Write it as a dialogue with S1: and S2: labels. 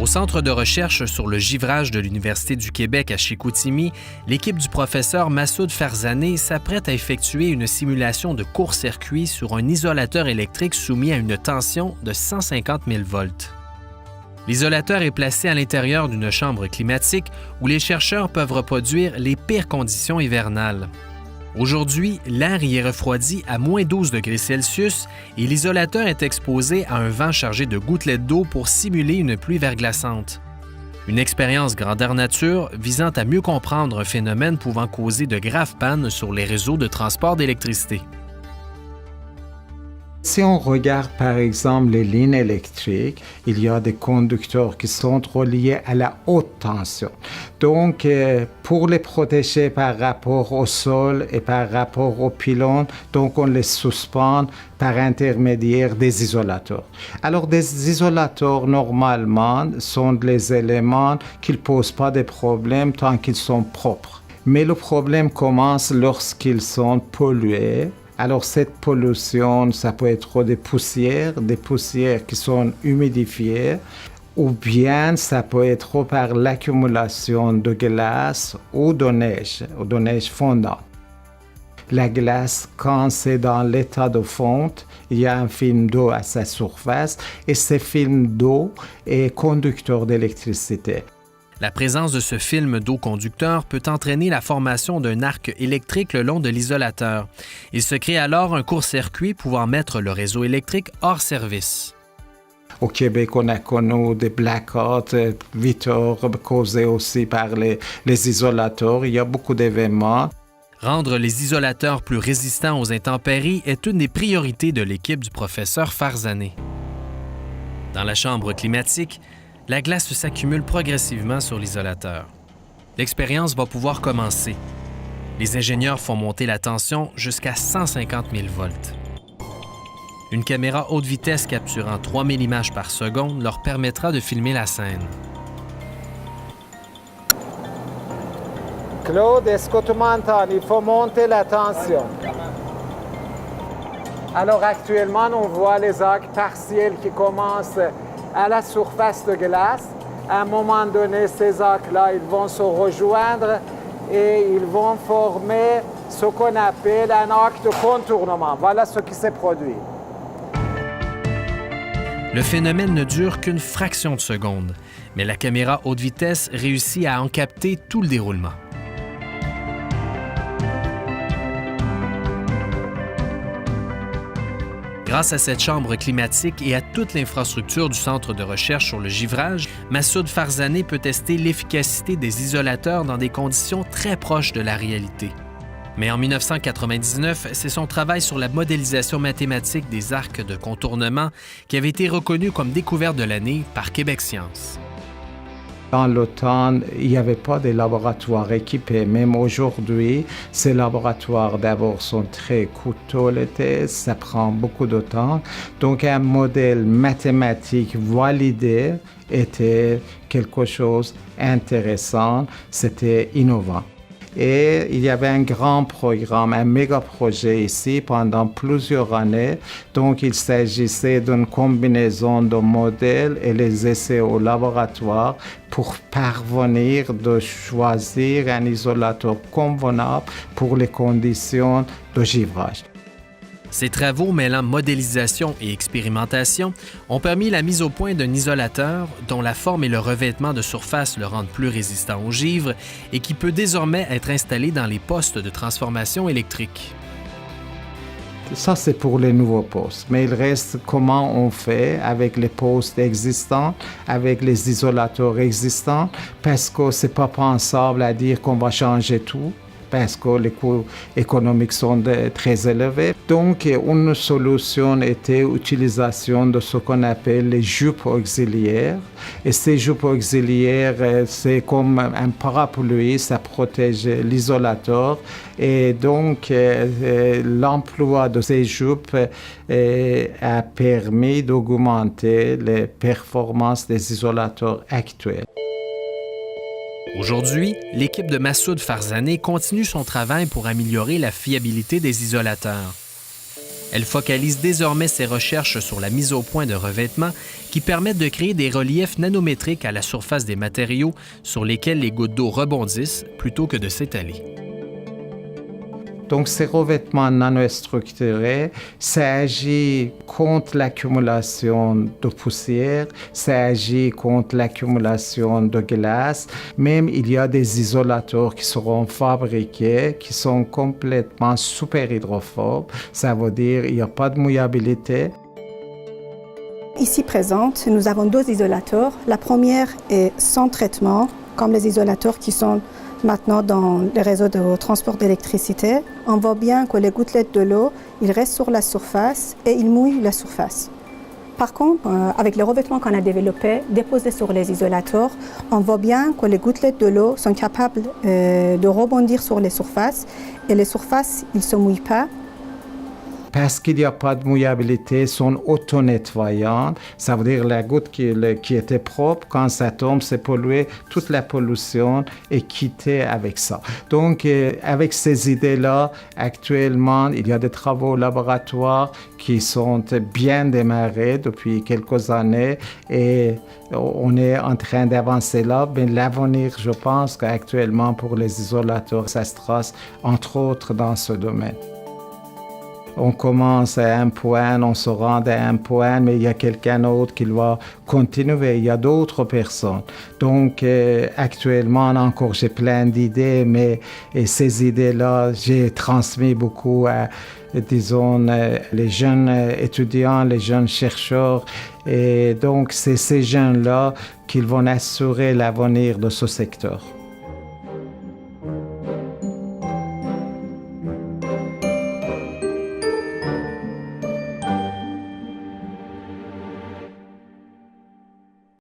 S1: Au Centre de recherche sur le givrage de l'Université du Québec à Chicoutimi, l'équipe du professeur Massoud Farzaneh s'apprête à effectuer une simulation de court-circuit sur un isolateur électrique soumis à une tension de 150 000 volts. L'isolateur est placé à l'intérieur d'une chambre climatique où les chercheurs peuvent reproduire les pires conditions hivernales. Aujourd'hui, l'air y est refroidi à moins 12 degrés Celsius et l'isolateur est exposé à un vent chargé de gouttelettes d'eau pour simuler une pluie verglaçante. Une expérience grandeur nature visant à mieux comprendre un phénomène pouvant causer de graves pannes sur les réseaux de transport d'électricité.
S2: Si on regarde par exemple les lignes électriques, il y a des conducteurs qui sont reliés à la haute tension. Donc, pour les protéger par rapport au sol et par rapport aux pylônes, donc on les suspend par intermédiaire des isolateurs. Alors, des isolateurs, normalement, sont des éléments qui ne posent pas de problème tant qu'ils sont propres. Mais le problème commence lorsqu'ils sont pollués. Alors cette pollution, ça peut être des poussières qui sont humidifiées, ou bien ça peut être par l'accumulation de glace ou de neige fondante. La glace, quand c'est dans l'état de fonte, il y a un film d'eau à sa surface et ce film d'eau est conducteur d'électricité.
S1: La présence de ce film d'eau conducteur peut entraîner la formation d'un arc électrique le long de l'isolateur. Il se crée alors un court-circuit pouvant mettre le réseau électrique hors service.
S2: Au Québec, on a connu des blackouts, 8 heures causés aussi par les isolateurs. Il y a beaucoup d'événements.
S1: Rendre les isolateurs plus résistants aux intempéries est une des priorités de l'équipe du professeur Farzaneh. Dans la chambre climatique, la glace s'accumule progressivement sur l'isolateur. L'expérience va pouvoir commencer. Les ingénieurs font monter la tension jusqu'à 150 000 volts. Une caméra haute vitesse capturant 3000 images par seconde leur permettra de filmer la scène.
S2: Claude, est-ce que tu m'entends? Il faut monter la tension. Alors actuellement, on voit les arcs partiels qui commencent à la surface de glace. À un moment donné, ces arcs-là, ils vont se rejoindre et ils vont former ce qu'on appelle un arc de contournement. Voilà ce qui s'est produit.
S1: Le phénomène ne dure qu'une fraction de seconde, mais la caméra haute vitesse réussit à en capter tout le déroulement. Grâce à cette chambre climatique et à toute l'infrastructure du Centre de recherche sur le givrage, Massoud Farzaneh peut tester l'efficacité des isolateurs dans des conditions très proches de la réalité. Mais en 1999, c'est son travail sur la modélisation mathématique des arcs de contournement qui avait été reconnu comme découverte de l'année par Québec Science.
S2: Dans le temps, il n'y avait pas de laboratoires équipés. Même aujourd'hui, ces laboratoires d'abord sont très coûteux les tests, ça prend beaucoup de temps. Donc un modèle mathématique validé était quelque chose d'intéressant, c'était innovant. Et il y avait un grand programme, un méga projet ici pendant plusieurs années. Donc il s'agissait d'une combinaison de modèles et les essais au laboratoire pour parvenir de choisir un isolateur convenable pour les conditions de givrage.
S1: Ces travaux mêlant modélisation et expérimentation ont permis la mise au point d'un isolateur dont la forme et le revêtement de surface le rendent plus résistant au givre et qui peut désormais être installé dans les postes de transformation électrique.
S2: Ça, c'est pour les nouveaux postes. Mais il reste comment on fait avec les postes existants, avec les isolateurs existants, parce que ce n'est pas pensable à dire qu'on va changer tout, parce que les coûts économiques sont très élevés. Donc, une solution était l'utilisation de ce qu'on appelle les jupes auxiliaires. Et ces jupes auxiliaires, c'est comme un parapluie, ça protège l'isolateur. Et donc, l'emploi de ces jupes a permis d'augmenter les performances des isolateurs actuels.
S1: Aujourd'hui, l'équipe de Massoud Farzaneh continue son travail pour améliorer la fiabilité des isolateurs. Elle focalise désormais ses recherches sur la mise au point de revêtements qui permettent de créer des reliefs nanométriques à la surface des matériaux sur lesquels les gouttes d'eau rebondissent plutôt que de s'étaler.
S2: Donc, ces revêtements nanostructurés, ça agit contre l'accumulation de poussière, ça agit contre l'accumulation de glace. Même, il y a des isolateurs qui seront fabriqués, qui sont complètement super hydrophobes. Ça veut dire qu'il n'y a pas de mouillabilité.
S3: Ici présente, nous avons 2 isolateurs. La première est sans traitement, comme les isolateurs qui sont maintenant dans les réseaux de transport d'électricité. On voit bien que les gouttelettes de l'eau, ils restent sur la surface et ils mouillent la surface. Par contre, avec les revêtements qu'on a développés, déposés sur les isolateurs, on voit bien que les gouttelettes de l'eau sont capables de rebondir sur les surfaces et les surfaces, ils ne se mouillent pas.
S2: Parce qu'il n'y a pas de mouillabilité, sont auto-nettoyantes. Ça veut dire la goutte qui était propre, quand ça tombe, c'est pollué. Toute la pollution est quittée avec ça. Donc, avec ces idées-là, actuellement, il y a des travaux au laboratoire qui sont bien démarrés depuis quelques années et on est en train d'avancer là. Mais l'avenir, je pense qu'actuellement, pour les isolateurs, ça se trace, entre autres, dans ce domaine. On commence à un point, on se rend à un point, mais il y a quelqu'un d'autre qui va continuer. Il y a d'autres personnes. Donc, actuellement, encore, j'ai plein d'idées, mais ces idées-là, j'ai transmis beaucoup à, disons, les jeunes étudiants, les jeunes chercheurs. Et donc, c'est ces jeunes-là qui vont assurer l'avenir de ce secteur.